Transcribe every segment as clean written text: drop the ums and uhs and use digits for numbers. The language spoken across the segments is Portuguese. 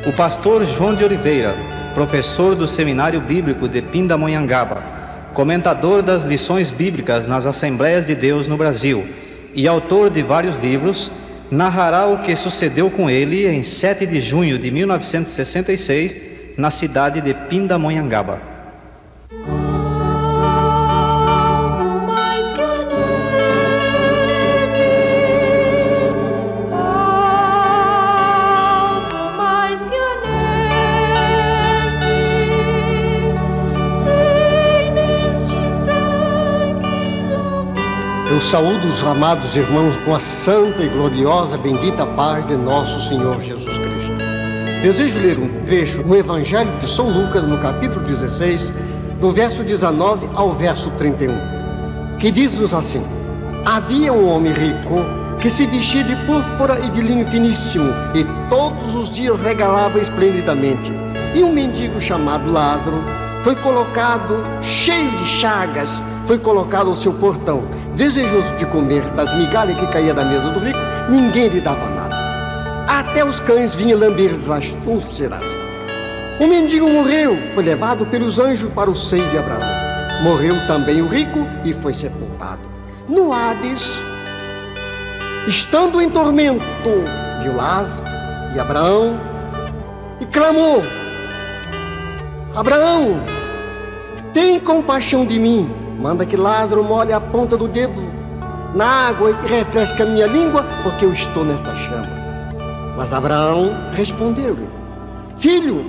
o pastor João de Oliveira, professor do Seminário Bíblico de Pindamonhangaba, comentador das lições bíblicas nas Assembleias de Deus no Brasil e autor de vários livros, narrará o que sucedeu com ele em 7 de junho de 1966, na cidade de Pindamonhangaba. Eu saúdo os amados irmãos com a santa e gloriosa bendita paz de nosso Senhor Jesus Cristo. Desejo ler um trecho no Evangelho de São Lucas, no capítulo 16, do verso 19 ao verso 31, que diz-nos assim: Havia um homem rico que se vestia de púrpura e de linho finíssimo e todos os dias regalava esplendidamente. E um mendigo chamado Lázaro foi colocado, cheio de chagas, foi colocado ao seu portão. Desejoso de comer das migalhas que caía da mesa do rico, ninguém lhe dava nada. Até os cães vinham lamber as úlceras. O mendigo morreu, foi levado pelos anjos para o seio de Abraão. Morreu também o rico e foi sepultado. No Hades, estando em tormento, viu Lázaro e Abraão e clamou: Abraão, tem compaixão de mim. Manda que Lázaro molhe a ponta do dedo na água e refresque a minha língua, porque eu estou nessa chama. Mas Abraão respondeu-lhe: Filho,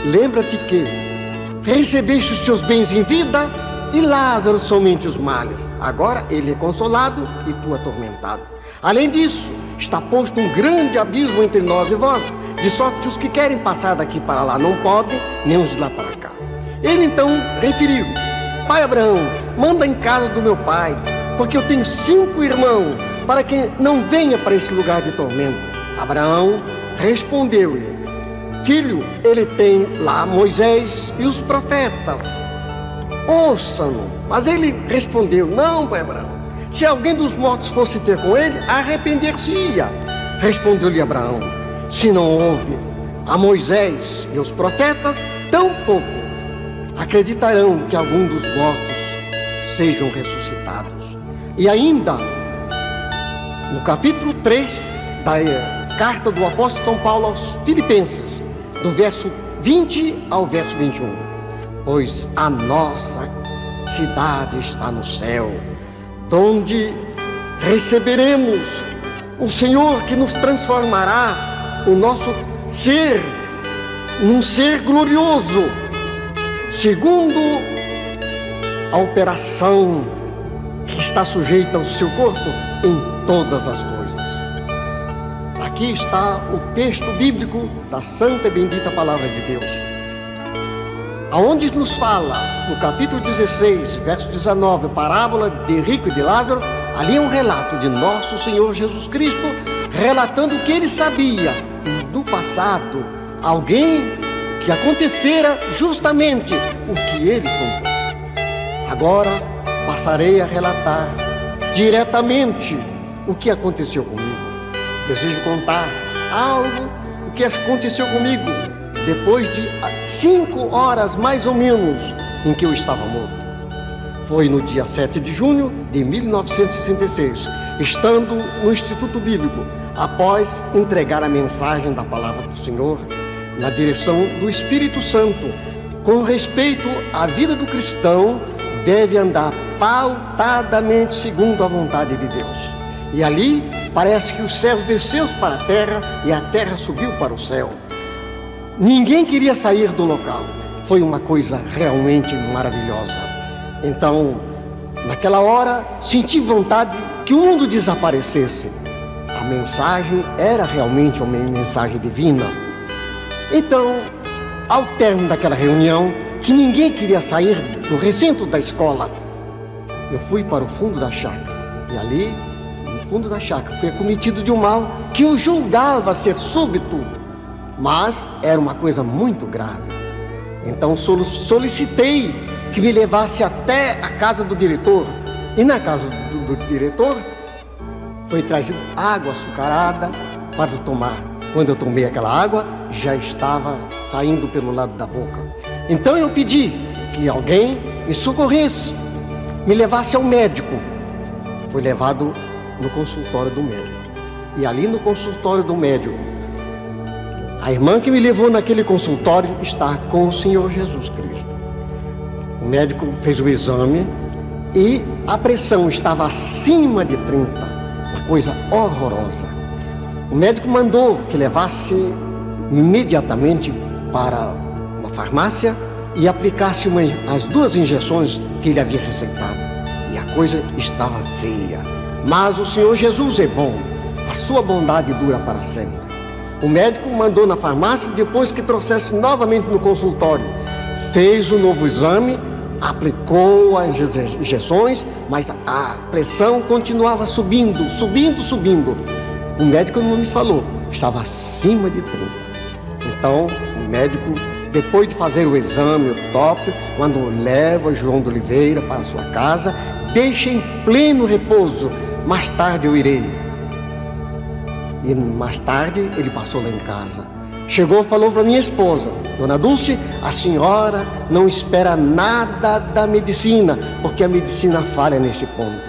lembra-te que recebeste os seus bens em vida e Lázaro somente os males. Agora ele é consolado e tu atormentado. Além disso, está posto um grande abismo entre nós e vós, de sorte que os que querem passar daqui para lá não podem, nem os de lá para cá. Ele então referiu: Pai Abraão, manda em casa do meu pai, porque eu tenho 5 irmãos, para que não venha para esse lugar de tormento. Abraão respondeu-lhe: Filho, ele tem lá Moisés e os profetas. Ouçam-no. Mas ele respondeu: Não, pai Abraão, se alguém dos mortos fosse ter com ele, arrepender-se-ia. Respondeu-lhe Abraão: Se não houve a Moisés e os profetas, tampouco acreditarão que algum dos mortos sejam ressuscitados. E ainda, no capítulo 3 da carta do apóstolo São Paulo aos Filipenses, do verso 20 ao verso 21, pois a nossa cidade está no céu, donde receberemos o Senhor, que nos transformará o nosso ser num ser glorioso, segundo a operação que está sujeita ao seu corpo em todas as coisas. Aqui está o texto bíblico da santa e bendita palavra de Deus, aonde nos fala, no capítulo 16, verso 19, parábola de rico e de Lázaro. Ali é um relato de nosso Senhor Jesus Cristo, relatando o que ele sabia do passado, alguém que acontecera justamente o que ele contou. Agora passarei a relatar diretamente o que aconteceu comigo. Desejo contar algo o que aconteceu comigo depois de 5 horas mais ou menos em que eu estava morto. Foi no dia 7 de junho de 1966, estando no Instituto Bíblico, após entregar a mensagem da palavra do Senhor na direção do Espírito Santo. Com respeito à vida do cristão, deve andar pautadamente segundo a vontade de Deus. E ali parece que os céus desceram para a terra e a terra subiu para o céu. Ninguém queria sair do local. Foi uma coisa realmente maravilhosa. Então, naquela hora, senti vontade que o mundo desaparecesse. A mensagem era realmente uma mensagem divina. Então, ao término daquela reunião, que ninguém queria sair do recinto da escola, eu fui para o fundo da chácara. E ali, no fundo da chácara, fui acometido de um mal que eu julgava ser súbito, mas era uma coisa muito grave. Então solicitei que me levasse até a casa do diretor. E na casa do diretor foi trazida água açucarada para tomar. quando eu tomei aquela água, já estava saindo pelo lado da boca. Então eu pedi que alguém me socorresse, me levasse ao médico. Fui levado no consultório do médico. E ali no consultório do médico, a irmã que me levou naquele consultório está com o Senhor Jesus Cristo. O médico fez o exame e a pressão estava acima de 30, uma coisa horrorosa. O médico mandou que levasse imediatamente para uma farmácia e aplicasse as 2 injeções que ele havia receitado. E a coisa estava feia. Mas o Senhor Jesus é bom, a sua bondade dura para sempre. O médico mandou na farmácia, depois que trouxesse novamente no consultório, fez um novo exame, aplicou as injeções, mas a pressão continuava subindo. O médico não me falou, estava acima de 30. Então, o médico, depois de fazer o exame, o toque, quando leva João de Oliveira para a sua casa, deixa em pleno repouso. Mais tarde eu irei. E mais tarde ele passou lá em casa. Chegou e falou para minha esposa: Dona Dulce, a senhora não espera nada da medicina, porque a medicina falha nesse ponto.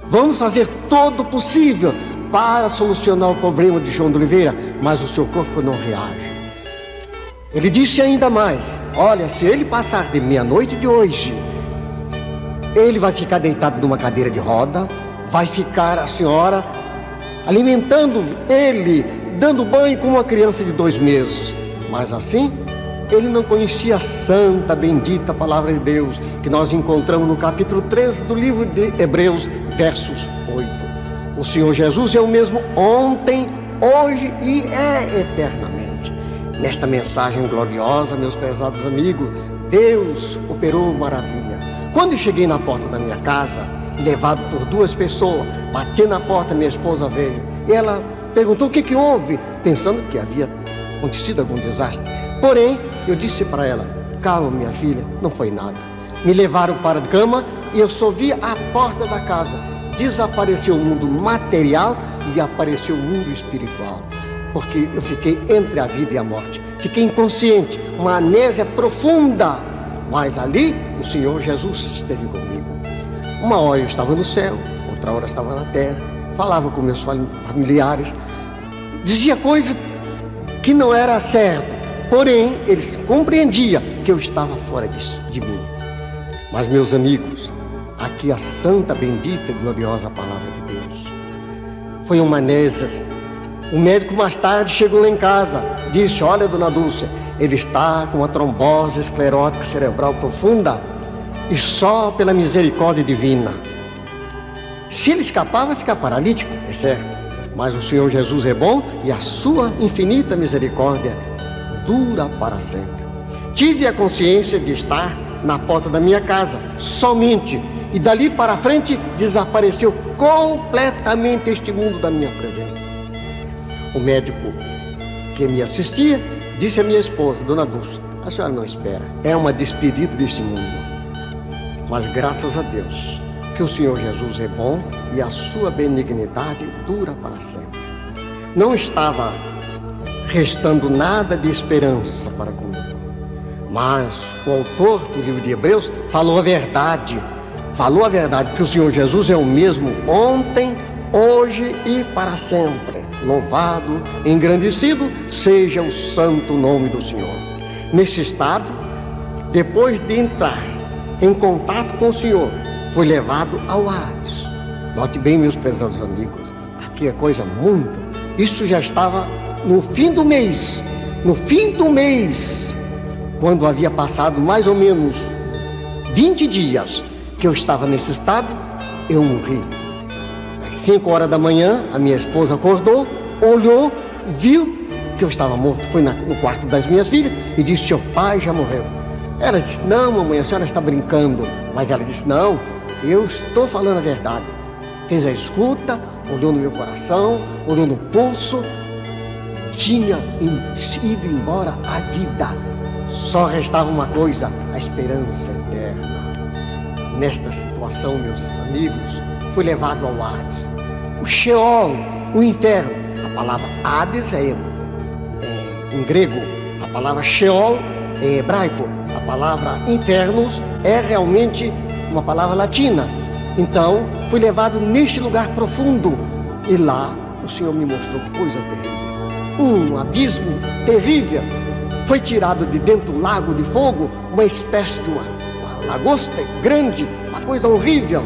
Vamos fazer todo o possível para solucionar o problema de João de Oliveira, mas o seu corpo não reage. Ele disse ainda mais: olha, se ele passar de meia-noite de hoje, ele vai ficar deitado numa cadeira de roda, vai ficar a senhora alimentando ele, dando banho como uma criança de 2 meses. Mas assim, ele não conhecia a santa, bendita palavra de Deus, que nós encontramos no capítulo 13 do livro de Hebreus, versos 8. O Senhor Jesus é o mesmo ontem, hoje e é eternamente. Nesta mensagem gloriosa, meus prezados amigos, Deus operou maravilha. Quando eu cheguei na porta da minha casa, levado por 2 pessoas, bati na porta, minha esposa veio. E ela perguntou o que houve, pensando que havia acontecido algum desastre. Porém, eu disse para ela: calma, minha filha, não foi nada. Me levaram para a cama e eu só vi a porta da casa. Desapareceu o mundo material e apareceu o mundo espiritual. Porque eu fiquei entre a vida e a morte. Fiquei inconsciente, uma amnésia profunda. Mas ali, o Senhor Jesus esteve comigo. Uma hora eu estava no céu, outra hora eu estava na terra. Falava com meus familiares. Dizia coisas que não era certo. Porém, eles compreendiam que eu estava fora de mim. Mas, meus amigos, aqui a santa, bendita e gloriosa palavra de Deus. Foi uma amnésia. O médico mais tarde chegou lá em casa, disse: olha, Dona Dulce, ele está com uma trombose esclerótica cerebral profunda e só pela misericórdia divina. Se ele escapar, vai ficar paralítico, é certo. Mas o Senhor Jesus é bom e a sua infinita misericórdia dura para sempre. Tive a consciência de estar na porta da minha casa, somente, e dali para frente desapareceu completamente este mundo da minha presença. O médico que me assistia disse à minha esposa: Dona Dulce, a senhora não espera, é uma despedida deste mundo. Mas graças a Deus que o Senhor Jesus é bom e a sua benignidade dura para sempre. Não estava restando nada de esperança para comigo. Mas o autor do livro de Hebreus falou a verdade. Falou a verdade, que o Senhor Jesus é o mesmo ontem, hoje e para sempre. Louvado, engrandecido seja o santo nome do Senhor. Nesse estado, depois de entrar em contato com o Senhor, foi levado ao Hades. Note bem, meus prezados amigos, aqui é coisa muito. Isso já estava no fim do mês. No fim do mês, quando havia passado mais ou menos 20 dias que eu estava nesse estado, eu morri. Às 5 horas da manhã, a minha esposa acordou, olhou, viu que eu estava morto. Foi no quarto das minhas filhas e disse: seu pai já morreu. Ela disse: não, mamãe, a senhora está brincando. Mas ela disse: não, eu estou falando a verdade. Fez a escuta, olhou no meu coração, olhou no pulso. Tinha ido embora a vida. Só restava uma coisa: a esperança eterna. Nesta situação, meus amigos, fui levado ao Hades. O Sheol, o inferno. A palavra Hades é em grego, a palavra Sheol em hebraico, a palavra infernos é realmente uma palavra latina. Então, fui levado neste lugar profundo e lá o Senhor me mostrou coisa terrível. Um abismo terrível. Foi tirado de dentro do lago de fogo uma espécie de uma lagosta grande, uma coisa horrível.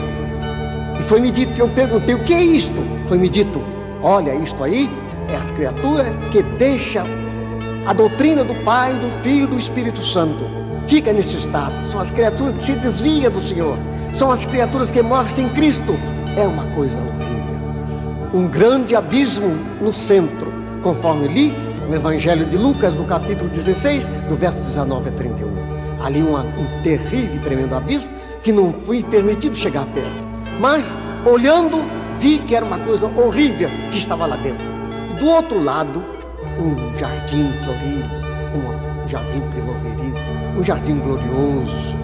E foi me dito, eu perguntei, o que é isto? Foi me dito, olha, isto aí é as criaturas que deixam a doutrina do Pai, do Filho e do Espírito Santo. Fica nesse estado. São as criaturas que se desviam do Senhor. São as criaturas que morrem sem Cristo. É uma coisa horrível. Um grande abismo no centro, conforme li no Evangelho de Lucas, no capítulo 16, do verso 19 a 31. Ali um terrível e tremendo abismo que não fui permitido chegar perto. Mas, olhando, vi que era uma coisa horrível que estava lá dentro. Do outro lado, um jardim florido, um jardim primavera, um jardim glorioso.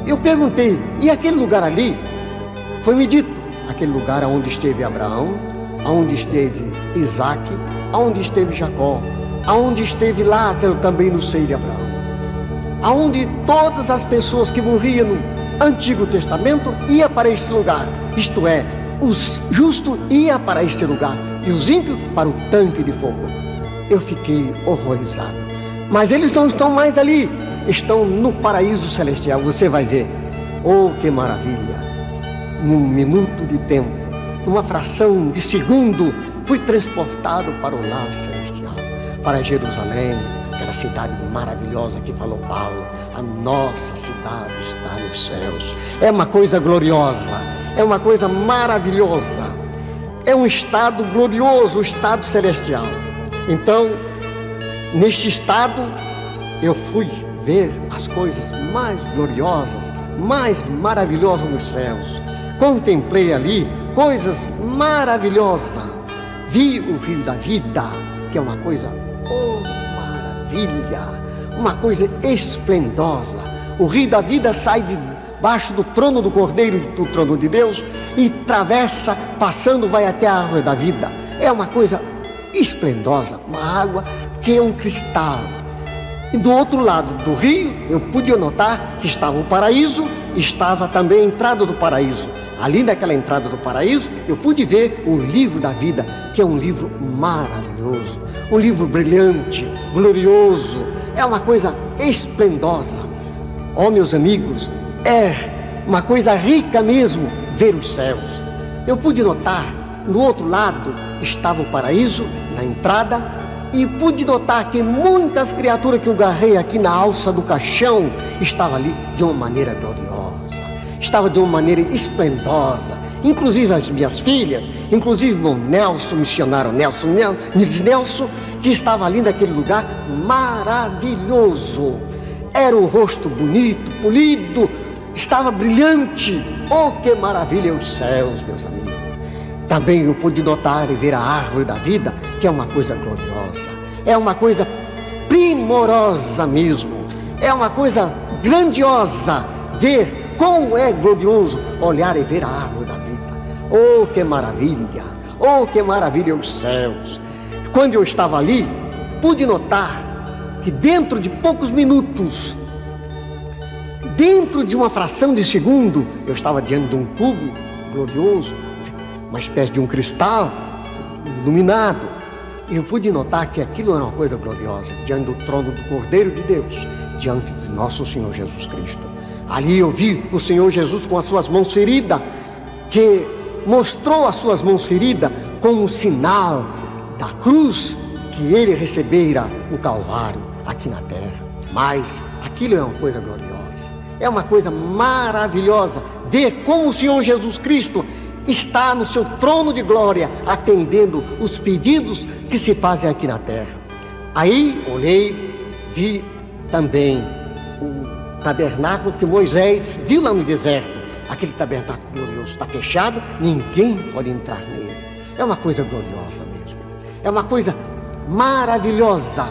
Eu perguntei, e aquele lugar ali? Foi me dito, aquele lugar onde esteve Abraão, onde esteve Isaac, onde esteve Jacó, onde esteve Lázaro também no seio de Abraão, onde todas as pessoas que morriam no Antigo Testamento iam para este lugar, isto é, os justos iam para este lugar e os ímpios para o tanque de fogo. Eu fiquei horrorizado. Mas eles não estão mais ali, estão no paraíso celestial, você vai ver. Oh, que maravilha! Num minuto de tempo, numa fração de segundo, fui transportado para o lar celestial, para Jerusalém, aquela cidade maravilhosa que falou Paulo. A nossa cidade está nos céus. É uma coisa gloriosa, é uma coisa maravilhosa, é um estado glorioso, o estado celestial. Então, neste estado, eu fui ver as coisas mais gloriosas, mais maravilhosas nos céus. Contemplei ali coisas maravilhosas. Vi o rio da vida, que é uma coisa, oh, maravilha, uma coisa esplendosa. O rio da vida sai debaixo do trono do Cordeiro, do trono de Deus, e atravessa, passando, vai até a árvore da vida. É uma coisa esplendosa, uma água que é um cristal. E do outro lado do rio, eu pude notar que estava o paraíso, estava também a entrada do paraíso. Ali naquela entrada do paraíso, eu pude ver o livro da vida, que é um livro maravilhoso, um livro brilhante, glorioso, é uma coisa esplendosa. Oh, meus amigos, é uma coisa rica mesmo ver os céus. Eu pude notar, do outro lado estava o paraíso, na entrada, e pude notar que muitas criaturas que eu agarrei aqui na alça do caixão estavam ali de uma maneira gloriosa, estava de uma maneira esplendosa, inclusive as minhas filhas, inclusive meu Nelson, missionário Nelson, que estava ali naquele lugar maravilhoso. Era o rosto bonito, polido, estava brilhante. Oh, que maravilha os céus, meus amigos. Também eu pude notar e ver a árvore da vida, que é uma coisa gloriosa, é uma coisa primorosa mesmo, é uma coisa grandiosa ver como é glorioso olhar e ver a árvore da vida. Oh, que maravilha os céus. Quando eu estava ali, pude notar que dentro de poucos minutos, dentro de uma fração de segundo, eu estava diante de um cubo glorioso, uma espécie de um cristal iluminado. E eu pude notar que aquilo era uma coisa gloriosa, diante do trono do Cordeiro de Deus, diante de nosso Senhor Jesus Cristo. Ali eu vi o Senhor Jesus com as suas mãos feridas, que mostrou as suas mãos feridas como um sinal da cruz que ele recebera no Calvário, aqui na terra. Mas aquilo é uma coisa gloriosa, é uma coisa maravilhosa, ver como o Senhor Jesus Cristo está no seu trono de glória, atendendo os pedidos que se fazem aqui na terra. Aí olhei, vi também o tabernáculo que Moisés viu lá no deserto. Aquele tabernáculo glorioso está fechado, ninguém pode entrar nele. É uma coisa gloriosa mesmo, é uma coisa maravilhosa,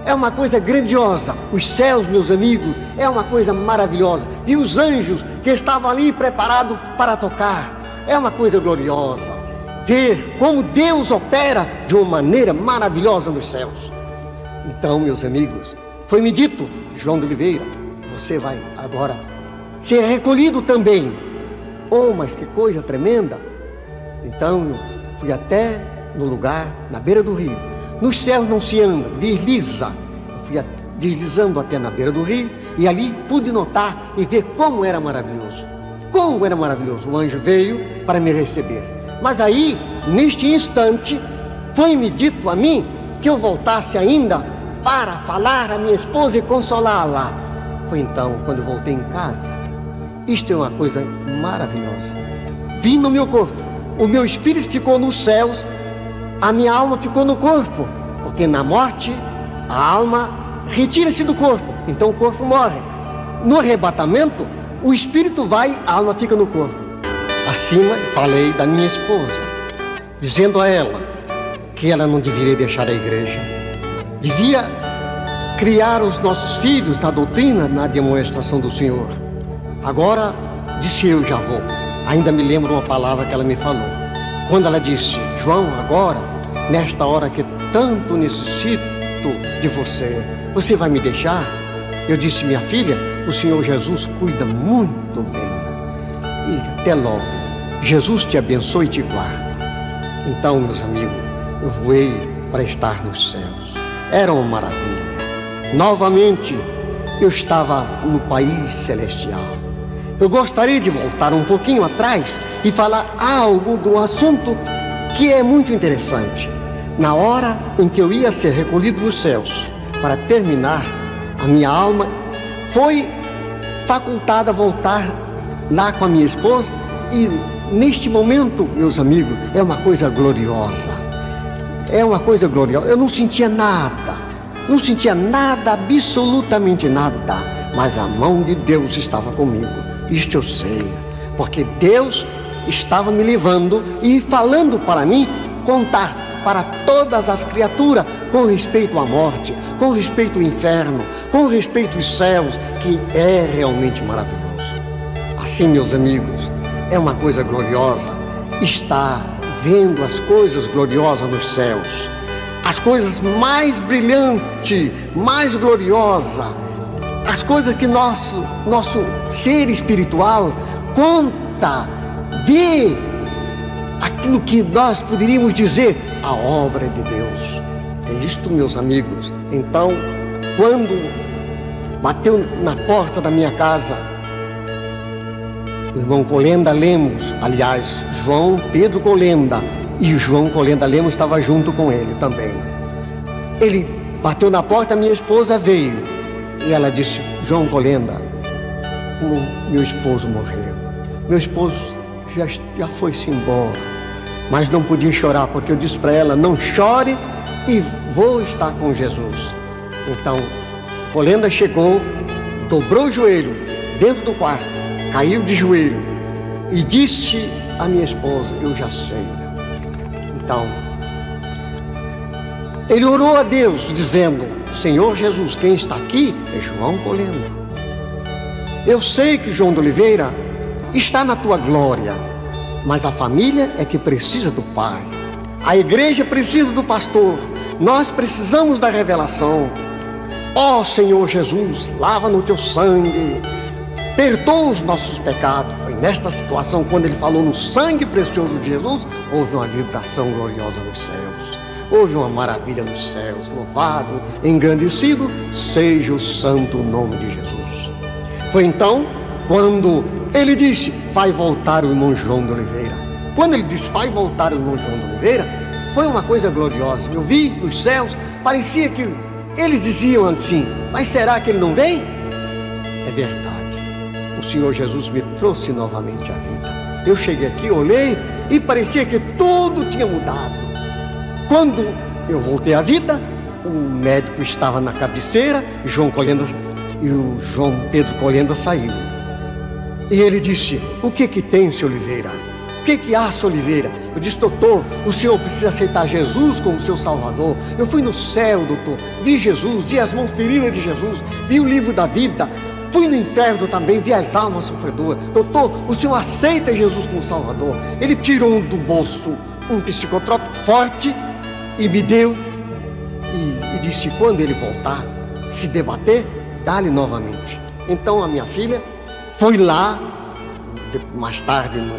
é uma coisa grandiosa. Os céus, meus amigos, é uma coisa maravilhosa. Vi os anjos que estavam ali preparados para tocar. É uma coisa gloriosa ver como Deus opera de uma maneira maravilhosa nos céus. Então, meus amigos, foi-me dito, João de Oliveira, você vai agora ser recolhido também. Oh, mas que coisa tremenda! Então, eu fui até no lugar, na beira do rio. Nos céus não se anda, desliza. Eu fui deslizando até na beira do rio e ali pude notar e ver como era maravilhoso. Como era maravilhoso. O anjo veio para me receber. Mas aí, neste instante, foi-me dito a mim que eu voltasse ainda para falar à minha esposa e consolá-la. Foi então, quando eu voltei em casa. Isto é uma coisa maravilhosa. Vim no meu corpo. O meu espírito ficou nos céus. A minha alma ficou no corpo. Porque na morte, a alma retira-se do corpo. Então o corpo morre. No arrebatamento, o espírito vai, a alma fica no corpo. Acima, falei da minha esposa, dizendo a ela que ela não deveria deixar a igreja. Devia criar os nossos filhos na doutrina, na demonstração do Senhor. Agora, disse eu, já vou. Ainda me lembro uma palavra que ela me falou. Quando ela disse, João, agora, nesta hora que tanto necessito de você, você vai me deixar? Eu disse, minha filha, o Senhor Jesus cuida muito bem. E até logo. Jesus te abençoe e te guarda. Então, meus amigos, eu voei para estar nos céus. Era uma maravilha. Novamente, eu estava no país celestial. Eu gostaria de voltar um pouquinho atrás e falar algo do assunto que é muito interessante. Na hora em que eu ia ser recolhido dos céus, para terminar, a minha alma foi facultada a voltar lá com a minha esposa e neste momento, meus amigos, é uma coisa gloriosa. É uma coisa gloriosa. Eu não sentia nada, absolutamente nada, mas a mão de Deus estava comigo. Isto eu sei, porque Deus estava me levando e falando para mim, contar para todas as criaturas com respeito à morte, com respeito ao inferno, com respeito aos céus, que é realmente maravilhoso. Assim, meus amigos, é uma coisa gloriosa estar vendo as coisas gloriosas nos céus, as coisas mais brilhantes, mais gloriosas, as coisas que nosso ser espiritual conta, vê aquilo que nós poderíamos dizer, a obra de Deus. É isto, meus amigos. Então, quando bateu na porta da minha casa, o irmão Colenda Lemos, aliás, João Pedro Colenda, e o João Colenda Lemos estava junto com ele também. Ele bateu na porta, minha esposa veio. E ela disse, João Colenda, meu esposo morreu. Meu esposo já foi-se embora. Mas não podia chorar, porque eu disse para ela, não chore e vou estar com Jesus. Então, Colenda chegou, dobrou o joelho dentro do quarto, caiu de joelho e disse à minha esposa, eu já sei. Então, ele orou a Deus, dizendo, Senhor Jesus, quem está aqui é João Colenda. Eu sei que João de Oliveira está na tua glória, mas a família é que precisa do Pai. A igreja precisa do pastor. Nós precisamos da revelação. Ó Senhor Jesus, lava no teu sangue, perdoa os nossos pecados. Foi nesta situação, quando ele falou no sangue precioso de Jesus, houve uma vibração gloriosa nos céus. Houve uma maravilha nos céus. Louvado, engrandecido seja o santo nome de Jesus. Foi então quando ele disse, vai voltar o irmão João de Oliveira. Quando ele disse, vai voltar o irmão João de Oliveira, foi uma coisa gloriosa. Eu vi nos céus, parecia que eles diziam assim, mas será que ele não vem? É verdade. O Senhor Jesus me trouxe novamente à vida. Eu cheguei aqui, olhei e parecia que tudo tinha mudado. Quando eu voltei à vida, o médico estava na cabeceira, João Colenda e o João Pedro Colenda saiu. E ele disse, o que tem, seu Oliveira? O que há, seu Oliveira? Eu disse, doutor, o senhor precisa aceitar Jesus como seu salvador. Eu fui no céu, doutor, vi Jesus, vi as mãos feridas de Jesus, vi o livro da vida, fui no inferno também, vi as almas sofredoras. Doutor, o senhor aceita Jesus como salvador? Ele tirou do bolso um psicotrópico forte e me deu e disse: quando ele voltar, se debater, dá-lhe novamente. Então a minha filha foi lá, mais tarde no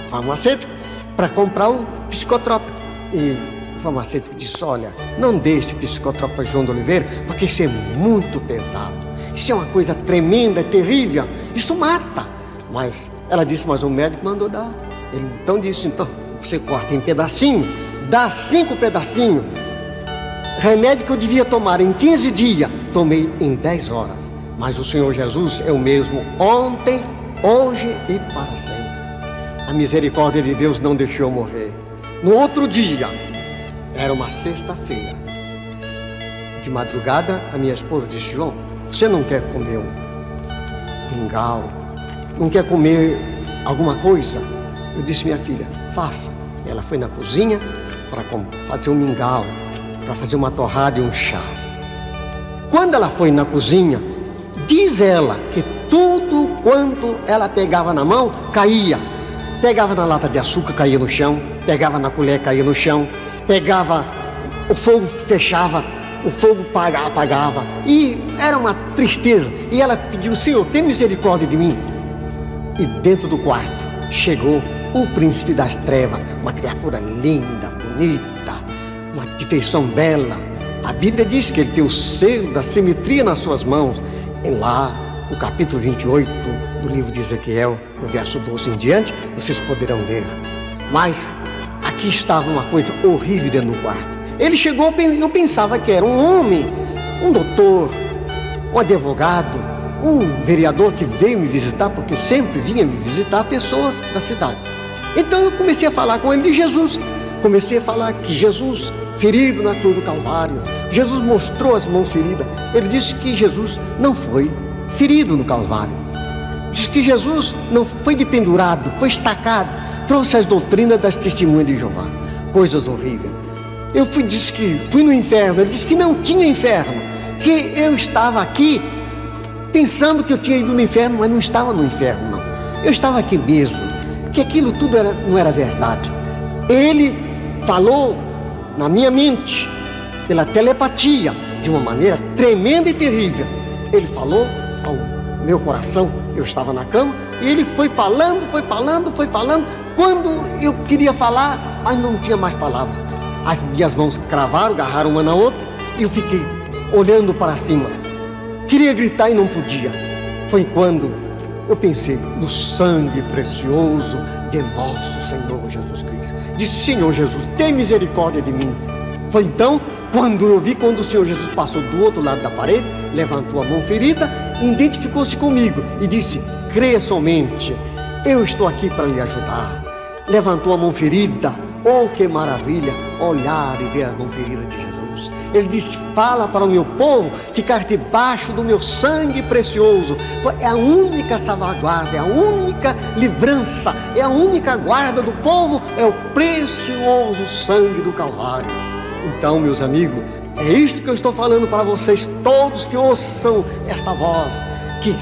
farmacêutico, para comprar o psicotrópico. E o farmacêutico disse: olha, não deixe psicotrópico João de Oliveira, porque isso é muito pesado. Isso é uma coisa tremenda, terrível. Isso mata. Mas ela disse: mas o médico mandou dar. Ele então disse: então você corta em pedacinho, dá 5 pedacinhos. Remédio que eu devia tomar em 15 dias, tomei em 10 horas. Mas o Senhor Jesus é o mesmo ontem, hoje e para sempre. A misericórdia de Deus não deixou eu morrer. No outro dia, era uma sexta-feira, de madrugada, a minha esposa disse: João, você não quer comer um mingau? Não quer comer alguma coisa? Eu disse: minha filha, faça. Ela foi na cozinha para fazer um mingau, para fazer uma torrada e um chá. Quando ela foi na cozinha, diz ela que tudo quanto ela pegava na mão, caía. Pegava na lata de açúcar, caía no chão. Pegava na colher, caía no chão. Pegava, o fogo fechava, o fogo apagava. E era uma tristeza. E ela pediu: Senhor, tem misericórdia de mim. E dentro do quarto chegou o príncipe das trevas, uma criatura linda, bonita, uma de feição bela. A Bíblia diz que ele tem o selo da simetria nas suas mãos. E lá, no capítulo 28 do livro de Ezequiel, no verso 12 em diante, vocês poderão ler. Mas aqui estava uma coisa horrível dentro do quarto. Ele chegou, eu pensava que era um homem, um doutor, um advogado, um vereador que veio me visitar, porque sempre vinha me visitar pessoas da cidade. Então eu comecei a falar com ele de Jesus. Comecei a falar que Jesus, ferido na cruz do Calvário, Jesus mostrou as mãos feridas. Ele disse que Jesus não foi ferido no Calvário. Diz que Jesus não foi dependurado, foi estacado. Trouxe as doutrinas das testemunhas de Jeová. Coisas horríveis. Disse que fui no inferno. Ele disse que não tinha inferno, que eu estava aqui pensando que eu tinha ido no inferno, mas não estava no inferno, não. Eu estava aqui mesmo, que aquilo tudo não era verdade. Ele falou na minha mente, pela telepatia, de uma maneira tremenda e terrível. Ele falou ao meu coração. Eu estava na cama e ele foi falando. Quando eu queria falar, mas não tinha mais palavra. As minhas mãos cravaram, agarraram uma na outra e eu fiquei olhando para cima. Queria gritar e não podia. Foi quando eu pensei no sangue precioso de nosso Senhor Jesus Cristo. Disse: Senhor Jesus, tem misericórdia de mim. Foi então quando eu vi, quando o Senhor Jesus passou do outro lado da parede, levantou a mão ferida, identificou-se comigo e disse: creia somente, eu estou aqui para lhe ajudar. Levantou a mão ferida. Oh, que maravilha olhar e ver a mão ferida de Jesus. Ele disse: fala para o meu povo ficar debaixo do meu sangue precioso. É a única salvaguarda, é a única livrança, é a única guarda do povo, é o precioso sangue do Calvário. Então, meus amigos, é isto que eu estou falando para vocês todos que ouçam esta voz, que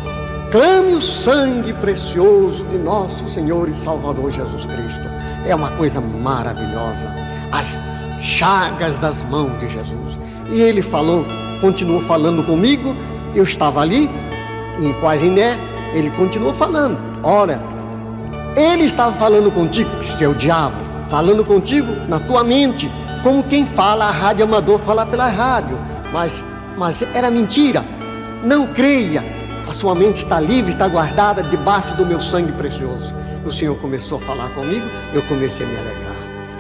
clame o sangue precioso de nosso Senhor e Salvador Jesus Cristo. É uma coisa maravilhosa, as chagas das mãos de Jesus. E ele falou, continuou falando comigo. Eu estava ali, quase inerte. Ele continuou falando: olha, ele estava falando contigo, isso é o diabo, falando contigo na tua mente, como quem fala a rádio amador fala pela rádio. Mas era mentira. Não creia, a sua mente está livre, está guardada debaixo do meu sangue precioso. O Senhor começou a falar comigo, eu comecei a me alegrar.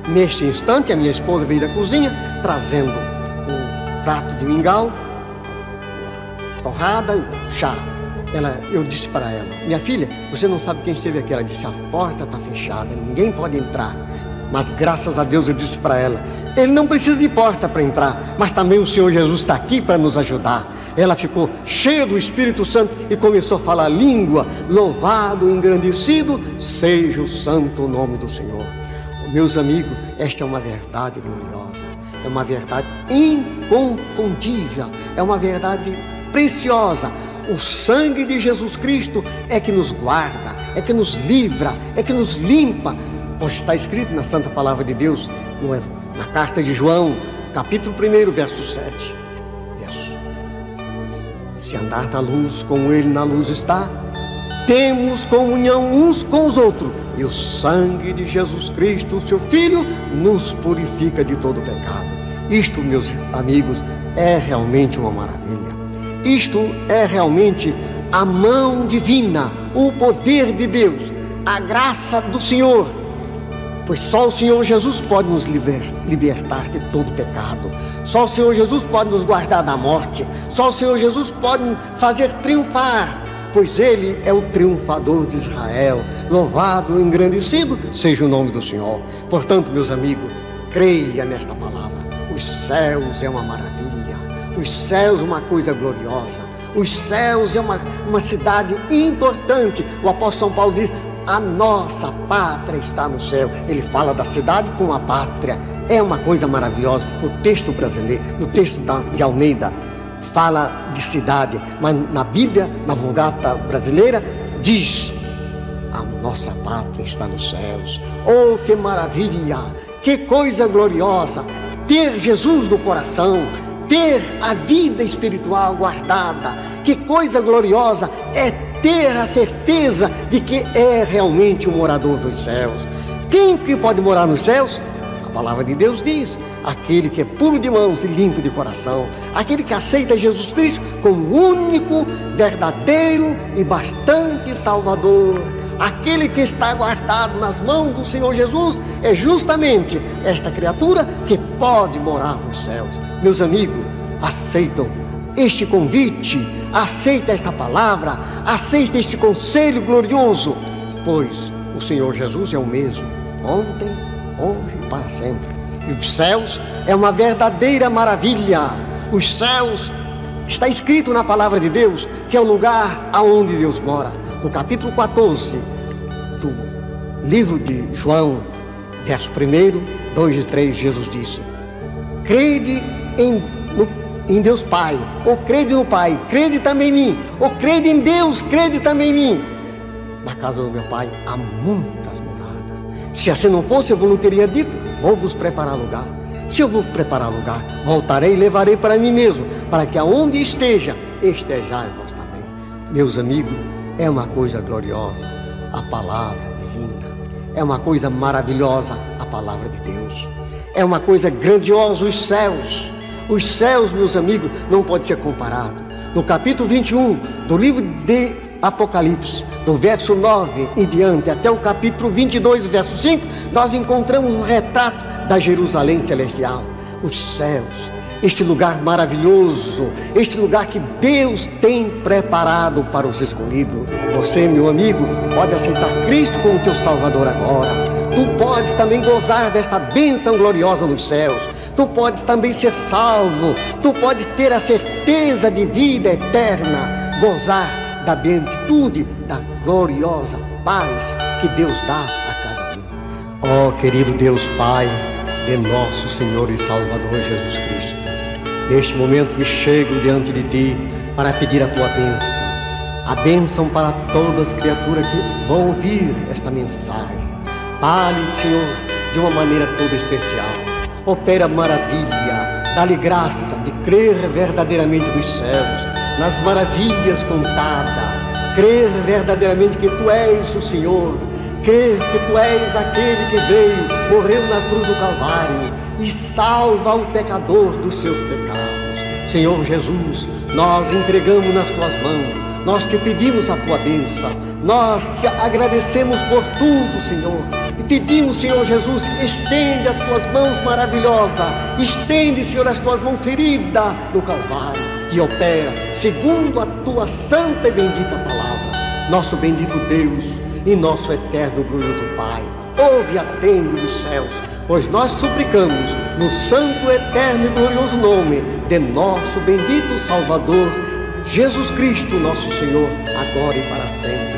Neste instante, a minha esposa veio da cozinha, trazendo um prato de mingau, torrada, chá. Eu disse para ela: minha filha, você não sabe quem esteve aqui. Ela disse: a porta está fechada, ninguém pode entrar. Mas graças a Deus, eu disse para ela: ele não precisa de porta para entrar, mas também o Senhor Jesus está aqui para nos ajudar. Ela ficou cheia do Espírito Santo e começou a falar língua. Louvado, engrandecido seja o santo nome do Senhor. Meus amigos, esta é uma verdade gloriosa, é uma verdade inconfundível, é uma verdade preciosa. O sangue de Jesus Cristo é que nos guarda, é que nos livra, é que nos limpa. Pois está escrito na Santa Palavra de Deus, na carta de João, capítulo 1, verso 7. Se andar na luz, como Ele na luz está, temos comunhão uns com os outros, e o sangue de Jesus Cristo, seu Filho, nos purifica de todo pecado. Isto, meus amigos, é realmente uma maravilha. Isto é realmente a mão divina, o poder de Deus, a graça do Senhor, pois só o Senhor Jesus pode nos libertar de todo pecado. Só o Senhor Jesus pode nos guardar da morte. Só o Senhor Jesus pode fazer triunfar, pois Ele é o triunfador de Israel. Louvado, engrandecido seja o nome do Senhor. Portanto, meus amigos, creia nesta palavra. Os céus é uma maravilha. Os céus é uma coisa gloriosa. Os céus é uma cidade importante. O apóstolo São Paulo diz: a nossa pátria está no céu. Ele fala da cidade com a pátria. É uma coisa maravilhosa. O texto brasileiro, no texto de Almeida, fala de cidade, mas na Bíblia, na Vulgata brasileira, diz: a nossa pátria está nos céus. Oh, que maravilha! Que coisa gloriosa! Ter Jesus no coração, ter a vida espiritual guardada. Que coisa gloriosa é ter a certeza de que é realmente um morador dos céus. Quem que pode morar nos céus? A palavra de Deus diz: aquele que é puro de mãos e limpo de coração, aquele que aceita Jesus Cristo como único, verdadeiro e bastante Salvador. Aquele que está guardado nas mãos do Senhor Jesus é justamente esta criatura que pode morar nos céus. Meus amigos, aceitam este convite, aceita esta palavra, aceita este conselho glorioso, pois o Senhor Jesus é o mesmo, ontem, hoje e para sempre. E os céus é uma verdadeira maravilha. Os céus, está escrito na palavra de Deus, que é o lugar aonde Deus mora. No capítulo 14 do livro de João, verso 1, 2 e 3, Jesus disse: crede em Deus Pai, ou crede no Pai, crede também em mim, ou crede em Deus, crede também em mim. Na casa do meu Pai há muitas moradas. Se assim não fosse, eu vos teria dito: vou vos preparar lugar. Se eu vos preparar lugar, voltarei e levarei para mim mesmo, para que aonde esteja, estejais vós também. Meus amigos, é uma coisa gloriosa a palavra divina. É uma coisa maravilhosa a palavra de Deus. É uma coisa grandiosa os céus. Os céus, meus amigos, não pode ser comparado. No capítulo 21 do livro de Apocalipse, do verso 9 em diante até o capítulo 22, verso 5, nós encontramos um retrato da Jerusalém celestial. Os céus, este lugar maravilhoso, este lugar que Deus tem preparado para os escolhidos. Você, meu amigo, pode aceitar Cristo como teu Salvador agora. Tu podes também gozar desta bênção gloriosa nos céus. Tu podes também ser salvo. Tu podes ter a certeza de vida eterna, gozar da beatitude, da gloriosa paz que Deus dá a cada um. Ó querido Deus Pai de nosso Senhor e Salvador Jesus Cristo, neste momento me chego diante de Ti para pedir a Tua bênção, a bênção para todas as criaturas que vão ouvir esta mensagem. Fale, Senhor, de uma maneira toda especial. Opera maravilha, dá-lhe graça de crer verdadeiramente nos céus, nas maravilhas contadas, crer verdadeiramente que Tu és o Senhor, crer que Tu és aquele que veio, morreu na cruz do Calvário e salva o pecador dos seus pecados. Senhor Jesus, nós entregamos nas Tuas mãos, nós Te pedimos a Tua bênção, nós Te agradecemos por tudo, Senhor, e pedimos, Senhor Jesus, estende as Tuas mãos maravilhosas, estende, Senhor, as Tuas mãos feridas no Calvário e opera segundo a Tua santa e bendita palavra. Nosso bendito Deus e nosso eterno glorioso Pai, ouve e atende dos céus, pois nós suplicamos no santo, eterno e glorioso nome de nosso bendito Salvador, Jesus Cristo, nosso Senhor, agora e para sempre.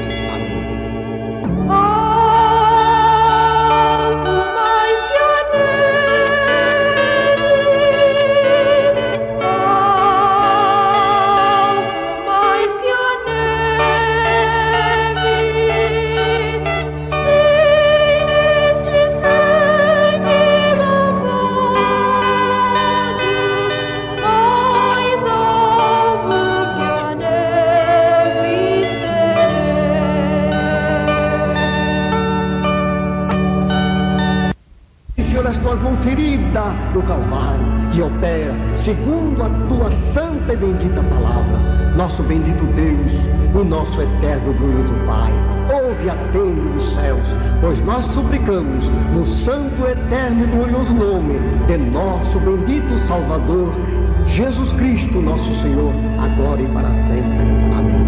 tuas mãos feridas no Calvário e opera segundo a tua santa e bendita palavra. Nosso bendito Deus e nosso eterno glorioso Pai, ouve e atende dos céus, pois nós suplicamos no santo, eterno e glorioso nome de nosso bendito Salvador, Jesus Cristo, nosso Senhor, agora e para sempre. Amém.